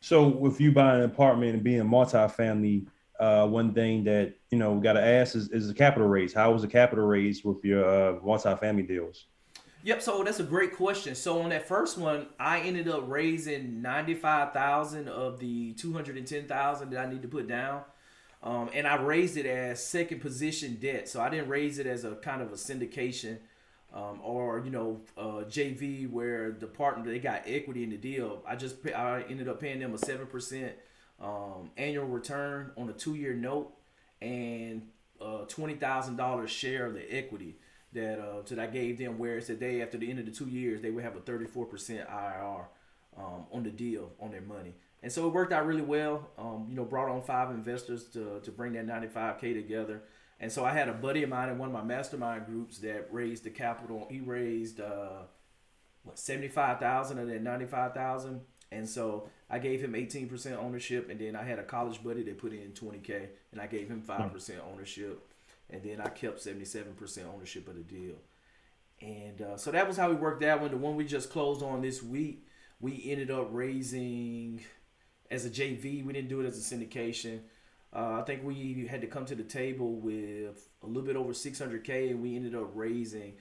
So with you buying an apartment and being multifamily, one thing that we got to ask is the capital raise. How was the capital raise with your multifamily deals? Yep. So that's a great question. So on that first one, I ended up raising 95,000 of the 210,000 that I need to put down, and I raised it as second position debt. So I didn't raise it as a kind of a syndication, or JV where the partner they got equity in the deal. I ended up paying them a 7% annual return on a 2-year note and $20,000 share of the equity that I gave them. Where it's today after the end of the 2 years they would have a 34% IRR on the deal on their money. And so it worked out really well. Brought on 5 investors to bring that 95K together. And so I had a buddy of mine in one of my mastermind groups that raised the capital. He raised 75,000 of that 95,000, and so I gave him 18% ownership, and then I had a college buddy that put in 20K, and I gave him 5% ownership, and then I kept 77% ownership of the deal. And so that was how we worked that one. The one we just closed on this week, we ended up raising as a JV. We didn't do it as a syndication. I think we had to come to the table with a little bit over 600K, and we ended up raising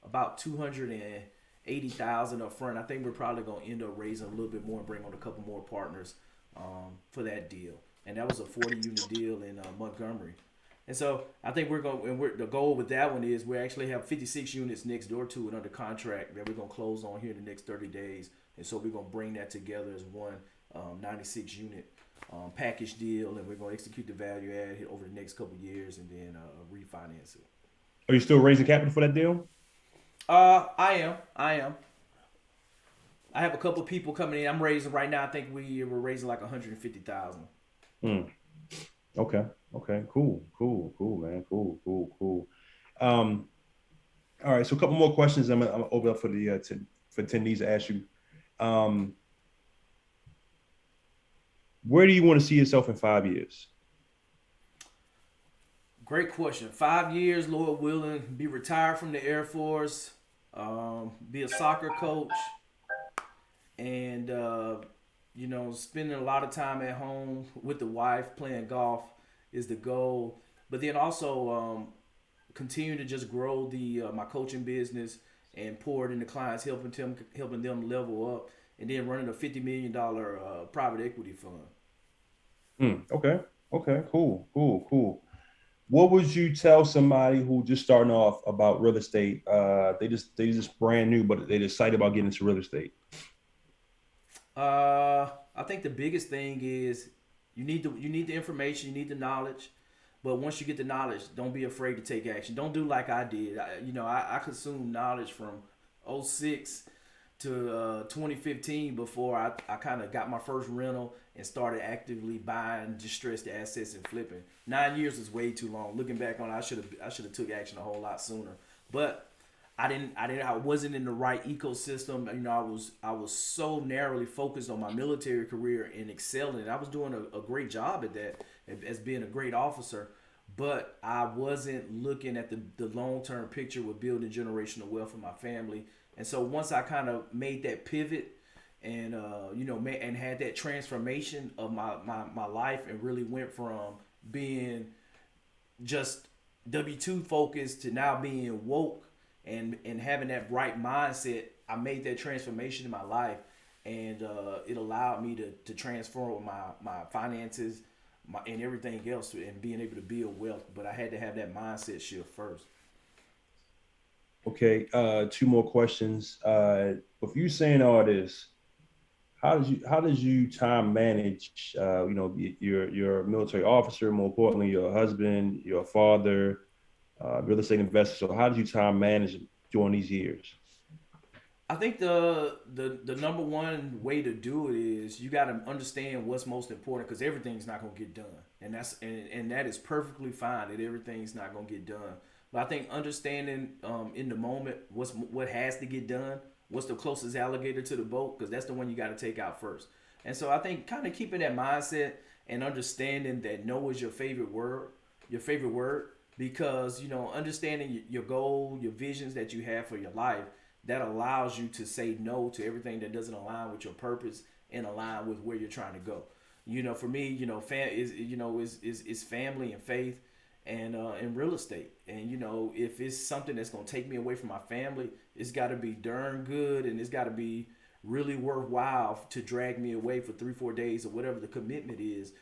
about 280,000 up front. I think we're probably going to end up raising a little bit more and bring on a couple more partners for that deal. And that was a 40-unit deal in Montgomery. And so I think the goal with that one is we actually have 56 units next door to it under contract that we're going to close on here in the next 30 days. And so we're going to bring that together as one 96 unit package deal, and we're going to execute the value add over the next couple of years and then refinance it. Are you still raising capital for that deal? I am. I am. I have a couple of people coming in. I'm raising right now. I think we're raising like 150,000. Hmm. Okay. Okay. Cool. Cool. Cool, man. Cool. Cool. Cool. Um, all right. So a couple more questions. I'm gonna open up for the for attendees to ask you. Um, where do you want to see yourself in 5 years? Great question. 5 years, Lord willing, be retired from the Air Force, be a soccer coach, and spending a lot of time at home with the wife playing golf is the goal. But then also continue to just grow the my coaching business and pour it into clients, helping them level up, and then running a $50 million private equity fund. Okay. Okay. Cool. Cool. Cool. What would you tell somebody who just starting off about real estate? They just brand new, but they're excited about getting into real estate. I think the biggest thing is you need the information, you need the knowledge, but once you get the knowledge, don't be afraid to take action. Don't do like I did. I consumed knowledge from '06 to 2015 before I kind of got my first rental and started actively buying distressed assets and flipping. 9 years is way too long. Looking back on it, I should have took action a whole lot sooner. But I wasn't in the right ecosystem. I was so narrowly focused on my military career and excelling. I was doing a great job at that as being a great officer, but I wasn't looking at the long term picture with building generational wealth for my family. And so once I kind of made that pivot and and had that transformation of my life and really went from being just W-2 focused to now being woke and having that right mindset, I made that transformation in my life, and it allowed me to transform my finances, and everything else, and being able to build wealth. But I had to have that mindset shift first. Okay. Two more questions. With you saying all this, how does you time manage? You're a military officer. More importantly, your husband, your father, real estate investor. So how did you time manage during these years? I think the number one way to do it is you got to understand what's most important, because everything's not going to get done, and that is perfectly fine that everything's not going to get done. But I think understanding in the moment what has to get done, what's the closest alligator to the boat, because that's the one you got to take out first. And so I think kind of keeping that mindset and understanding that no is your favorite word, because understanding your goal, your visions that you have for your life, that allows you to say no to everything that doesn't align with your purpose and align with where you're trying to go. For me, is family and faith and real estate. And if it's something that's gonna take me away from my family, it's got to be darn good, and it's got to be really worthwhile to drag me away for 3-4 days or whatever the commitment is,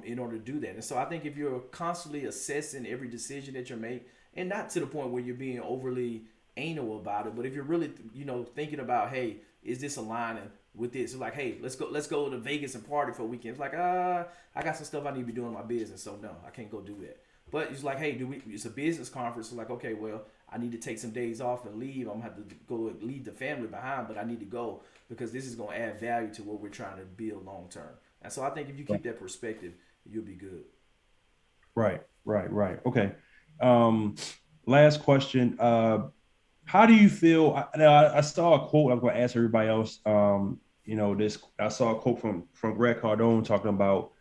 in order to do that. And so I think if you're constantly assessing every decision that you make, and not to the point where you're being overly anal about it, but if you're really thinking about, hey, is this aligning with this? It's like, hey, let's go to Vegas and party for a weekend. It's like, I got some stuff I need to be doing in my business, so no, I can't go do that. But it's like, hey, it's a business conference. It's like, okay, well, I need to take some days off and leave. I'm gonna have to go leave the family behind, but I need to go because this is gonna add value to what we're trying to build long term. And so I think if you keep that perspective, you'll be good. Right, right, right. Okay. Um, Last question. How do you feel? I saw a quote. I'm going to ask everybody else. This I saw a quote from Greg Cardone talking about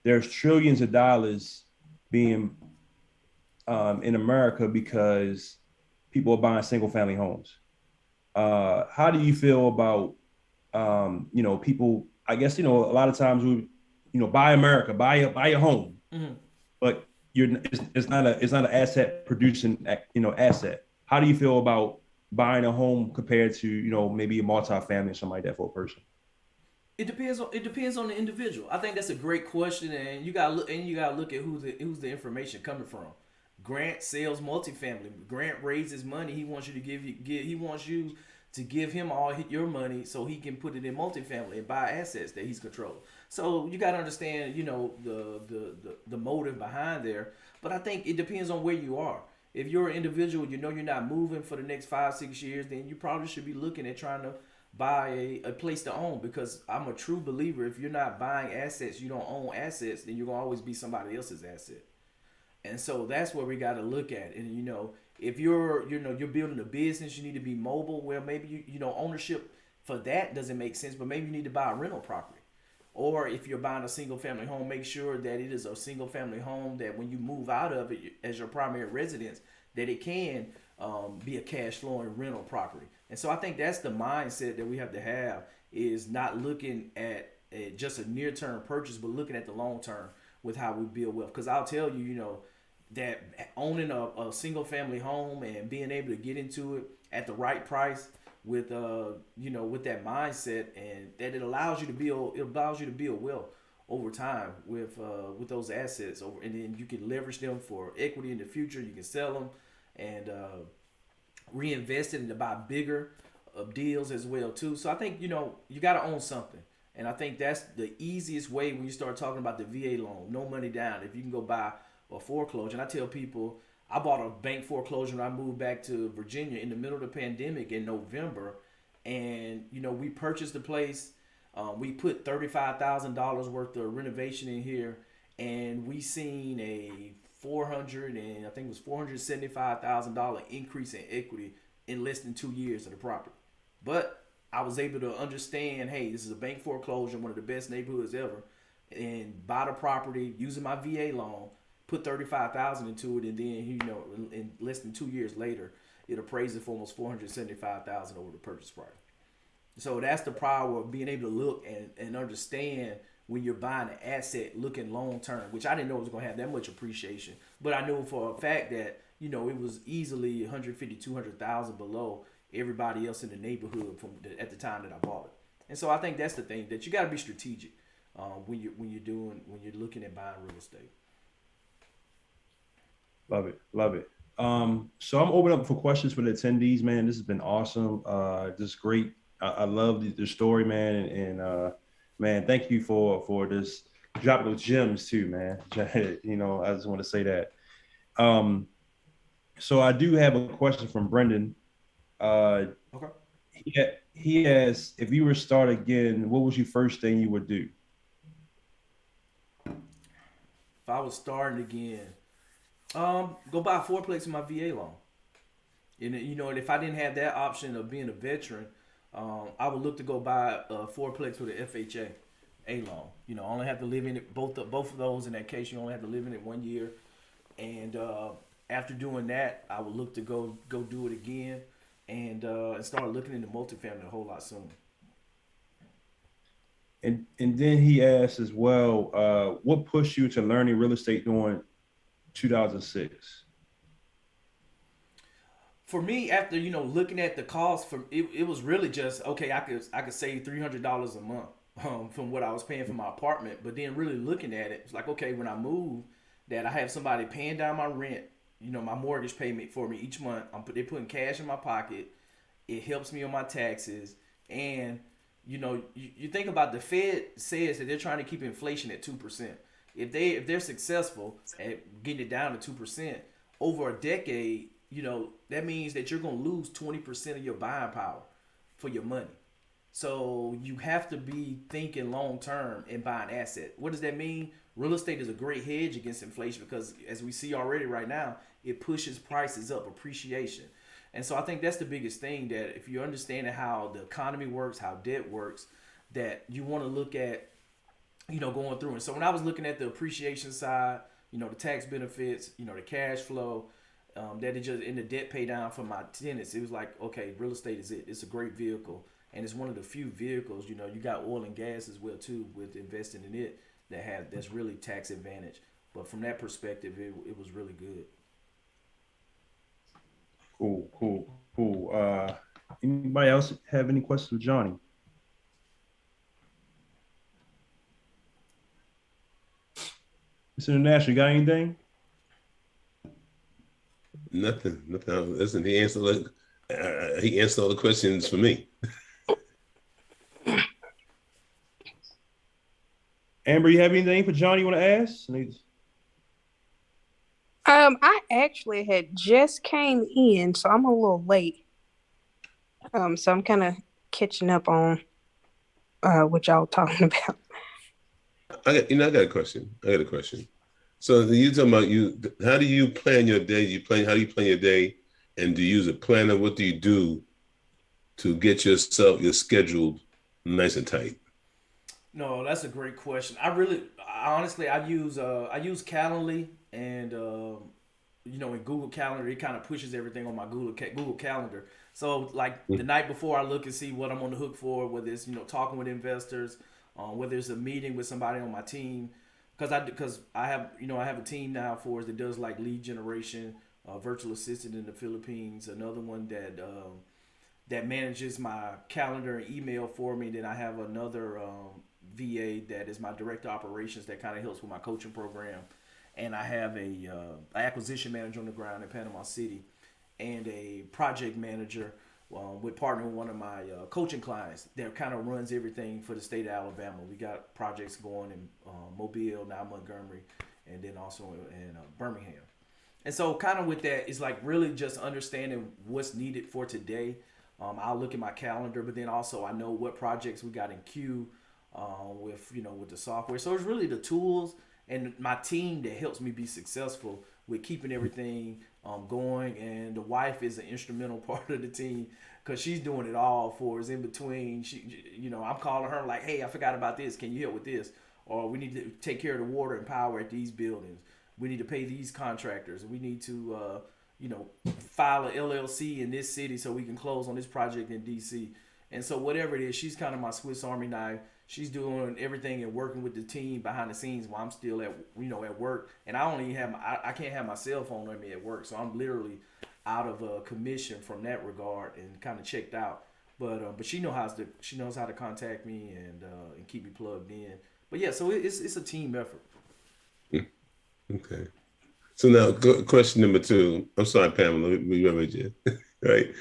there's trillions of dollars being in America because people are buying single family homes. How do you feel about people? I guess a lot of times we buy America, buy a home, Mm-hmm. but it's not an asset producing asset. How do you feel about buying a home compared to maybe a multi-family or something like that for a person? It depends on the individual. I think that's a great question, and you gotta look at who's the information coming from. Grant sells multifamily. Grant raises money. He wants you to he wants you to give him all your money so he can put it in multifamily and buy assets that he's controlled. So you got to understand, the motive behind there. But I think it depends on where you are. If you're an individual, you're not moving for the next 5-6 years, then you probably should be looking at trying to buy a place to own, because I'm a true believer. If you're not buying assets, you don't own assets, then you're gonna always be somebody else's asset. And so that's where we got to look at. And if you're building a business, you need to be mobile. Well, maybe ownership for that doesn't make sense, but maybe you need to buy a rental property. Or if you're buying a single family home, make sure that it is a single family home that when you move out of it as your primary residence, that it can be a cash flowing rental property. And so I think that's the mindset that we have to have, is not looking at just a near term purchase, but looking at the long term with how we build wealth. Because I'll tell you, that owning a single family home and being able to get into it at the right price with with that mindset, and that it allows you to build wealth over time with those assets over, and then you can leverage them for equity in the future. You can sell them and reinvest it and to buy bigger deals as well too. So I think you got to own something. And I think that's the easiest way when you start talking about the VA loan, no money down. If you can go buy a foreclosure, and I tell people, I bought a bank foreclosure when I moved back to Virginia in the middle of the pandemic in November, and we purchased the place. We put $35,000 worth of renovation in here, and we seen a 400 and I think it was $475,000 increase in equity in less than 2 years of the property. But I was able to understand, hey, this is a bank foreclosure, one of the best neighborhoods ever, and buy the property using my VA loan, put 35,000 into it, and then in less than 2 years later, it appraised for almost 475,000 over the purchase price. So that's the power of being able to look and understand when you're buying an asset, looking long term, which I didn't know it was going to have that much appreciation. But I knew for a fact that it was easily 150, 200,000 below everybody else in the neighborhood at the time that I bought it. And so I think that's the thing, that you got to be strategic when you're looking at buying real estate. Love it, love it. So I'm open up for questions for the attendees, man. This has been awesome. This is great. I love the story, man, and man, thank you for this dropping those gems too, man. I just want to say that. Um, so I do have a question from Brendan. Uh, Okay. he has, if you were to start again, what was your first thing you would do? If I was starting again, go buy a fourplex in my VA loan. And if I didn't have that option of being a veteran, I would look to go buy a fourplex with an FHA loan. I only have to live in it, both of those. In that case, you only have to live in it 1 year. And after doing that, I would look to go do it again, and start looking into multifamily a whole lot sooner. And then he asked as well, what pushed you to learning real estate during 2006? For me, after looking at the cost, from it was really just okay. I could save $300 a month from what I was paying for my apartment. But then really looking at it, it's like okay, when I move, that I have somebody paying down my rent, my mortgage payment for me each month. They're putting cash in my pocket. It helps me on my taxes, and you think about the Fed says that they're trying to keep inflation at 2%. If they're successful at getting it down to 2% over a decade, that means that you're gonna lose 20% of your buying power for your money. So you have to be thinking long term and buy an asset. What does that mean? Real estate is a great hedge against inflation because, as we see already right now, it pushes prices up, appreciation. And so I think that's the biggest thing, that if you're understanding how the economy works, how debt works, that you want to look at, going through. And so when I was looking at the appreciation side, the tax benefits, the cash flow, that it just in the debt pay down for my tenants, it was like, okay, real estate is it. It's a great vehicle, and it's one of the few vehicles. You got oil and gas as well too with investing in it that's really tax advantage. But from that perspective, it was really good. Cool, cool, cool. Anybody else have any questions for Johnny? Mr. International, you got anything? Nothing. Listen, he answered all the questions for me. Amber, you have anything for Johnny you want to ask? I actually had just came in, so I'm a little late. So I'm kind of catching up on what y'all talking about. I got a question. So you talking about how do you plan your day? How do you plan your day? And do you use a planner? What do you do to get your schedule nice and tight? No, that's a great question. Honestly, I use Calendly, and in Google Calendar, it kind of pushes everything on my Google Calendar. So like the night before, I look and see what I'm on the hook for, whether it's talking with investors, whether it's a meeting with somebody on my team, because I have a team now for us that does like lead generation, virtual assistant in the Philippines, another one that manages my calendar and email for me. Then I have another VA that is my director of operations that kind of helps with my coaching program, and I have a acquisition manager on the ground in Panama City, and a project manager with partnering with one of my coaching clients that kind of runs everything for the state of Alabama. We got projects going in Mobile, now Montgomery, and then also in Birmingham. And so kind of with that, it's like really just understanding what's needed for today. I'll look at my calendar, but then also I know what projects we got in queue with the software. So it's really the tools and my team that helps me be successful with keeping everything going. And the wife is an instrumental part of the team because she's doing it all for us in between. I'm calling her like, hey, I forgot about this. Can you help with this? Or we need to take care of the water and power at these buildings. We need to pay these contractors. We need to, file a LLC in this city so we can close on this project in DC. And so whatever it is, she's kind of my Swiss Army knife. She's doing everything and working with the team behind the scenes while I'm still at work. And I can't have my cell phone on me at work, so I'm literally out of a commission from that regard and kind of checked out. But she knows how to contact me and keep me plugged in. But yeah, so it's a team effort. Okay. So now, question number 2. I'm sorry, Pamela. We remembered you, right?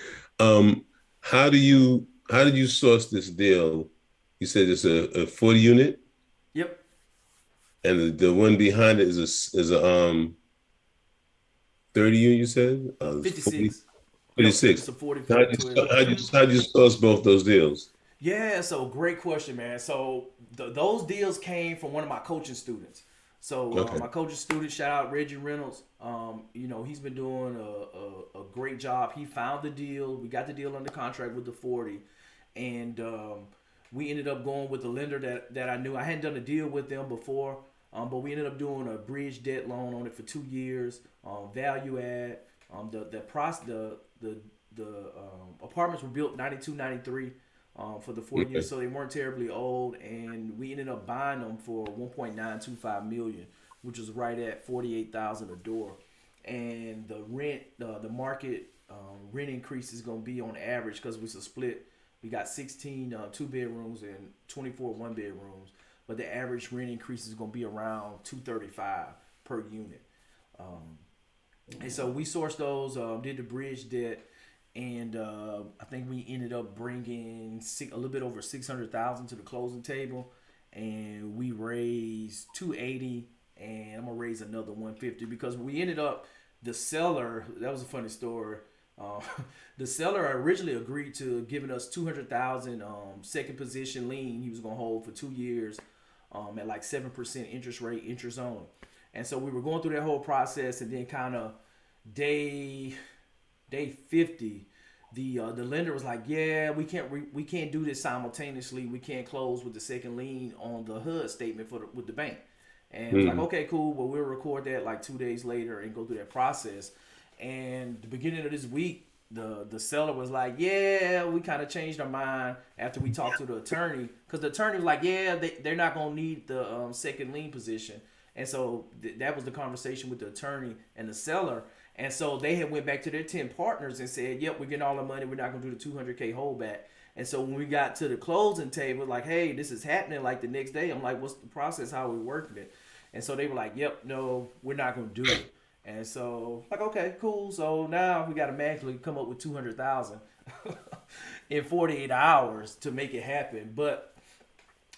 How do you source this deal? You said it's a 40 unit. Yep. And the one behind it is a 30 unit. You said 56. 56. It's a 40. How'd you source both those deals? Yeah, so great question, man. So those deals came from one of my coaching students. So Okay. my coaching student, shout out Reggie Reynolds. He's been doing a great job. He found the deal. We got the deal under contract with the 40, and we ended up going with the lender that I knew. I hadn't done a deal with them before, but we ended up doing a bridge debt loan on it for 2 years. Value add. The apartments were built 92, 93. for the 4 units, so they weren't terribly old, and we ended up buying them for 1.925 million, which was right at 48,000 a door. And the rent, the market rent increase is going to be on average, because it's a split. We got 16 two bedrooms and 24 one bedrooms, but the average rent increase is going to be around 235 per unit. And so we sourced those, did the bridge debt, and I think we ended up bringing a little bit over 600,000 to the closing table, and we raised 280, and I'm gonna raise another 150, because we ended up, the seller, that was a funny story. The seller originally agreed to giving us 200,000 second position lien. He was gonna hold for 2 years at like 7% interest rate, interest only. And so we were going through that whole process, and then kind of day 50, the lender was like, yeah, we can't do this simultaneously. We can't close with the second lien on the HUD statement with the bank. And it was like, okay, cool. Well, we'll record that like 2 days later and go through that process. And the beginning of this week, the seller was like, yeah, we kind of changed our mind after we talked to the attorney, because the attorney was like, yeah, they're not gonna need the second lien position. And so that was the conversation with the attorney and the seller. And so they had went back to their 10 partners and said, yep, we're getting all the money. We're not going to do the 200K holdback. And so when we got to the closing table, like, hey, this is happening like the next day. I'm like, what's the process? How are we working it? And so they were like, yep, no, we're not going to do it. And so, like, okay, cool. So now we got to magically come up with 200,000 in 48 hours to make it happen. But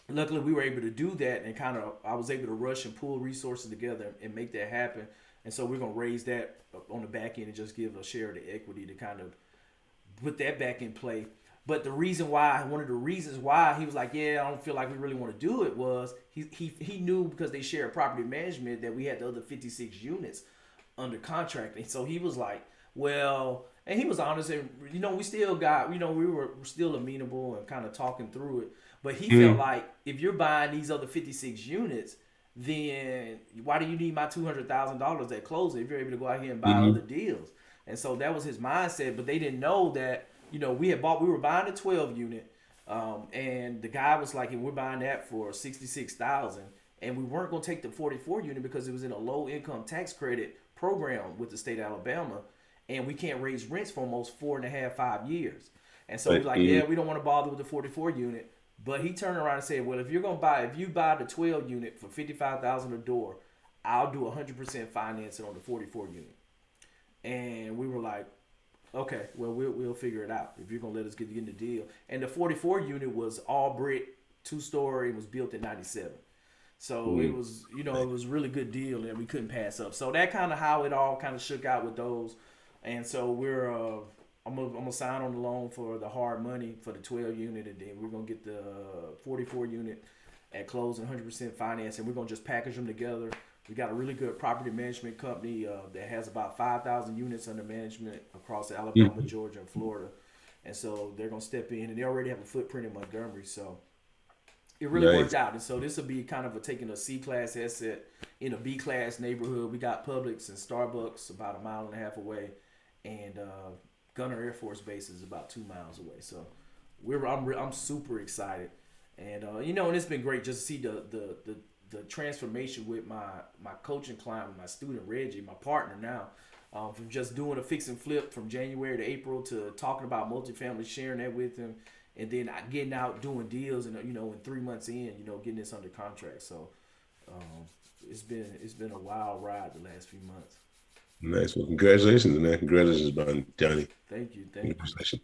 luckily we were able to do that, and kind of I was able to rush and pull resources together and make that happen. And so we're going to raise that on the back end and just give a share of the equity to kind of put that back in play. But one of the reasons why he was like, yeah, I don't feel like we really want to do it, was he knew, because they shared property management, that we had the other 56 units under contract. And so he was like, well, and he was honest, and we still got, we were still amenable and kind of talking through it. But he felt like, if you're buying these other 56 units, then why do you need my $200,000 at closing if you're able to go out here and buy other deals? And so that was his mindset. But they didn't know that, we were buying a 12 unit, and the guy was like, hey, we're buying that for 66,000, and we weren't going to take the 44 unit because it was in a low income tax credit program with the state of Alabama, and we can't raise rents for almost 4.5, 5 years. And so he was like, yeah, we don't want to bother with the 44 unit. But he turned around and said, well, if you buy the 12 unit for 55,000 a door, I'll do 100% financing on the 44 unit. And we were like, okay, well, we'll figure it out if you're going to let us get in the deal. And the 44 unit was all brick, 2-story, and was built in 97. So it was, it was a really good deal, and we couldn't pass up. So that kind of how it all kind of shook out with those. And so I'm gonna sign on the loan for the hard money for the 12 unit, and then we're gonna get the 44 unit at closing, 100% finance, and we're gonna just package them together. We got a really good property management company that has about 5,000 units under management across Alabama, Georgia, and Florida, and so they're gonna step in, and they already have a footprint in Montgomery, so it really worked out. And so this will be kind of taking a C-class asset in a B-class neighborhood. We got Publix and Starbucks about 1.5 miles away, and Gunner Air Force Base is about 2 miles away. So I'm super excited, and and it's been great just to see the transformation with my coaching client, with my student Reggie, my partner now, from just doing a fix and flip from January to April to talking about multifamily, sharing that with him, and then getting out doing deals, and in 3 months in, getting this under contract. So it's been a wild ride the last few months. Nice. Well, congratulations, man. Congratulations, Johnny. Thank you. Congratulations.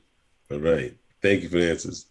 All right. Thank you for the answers.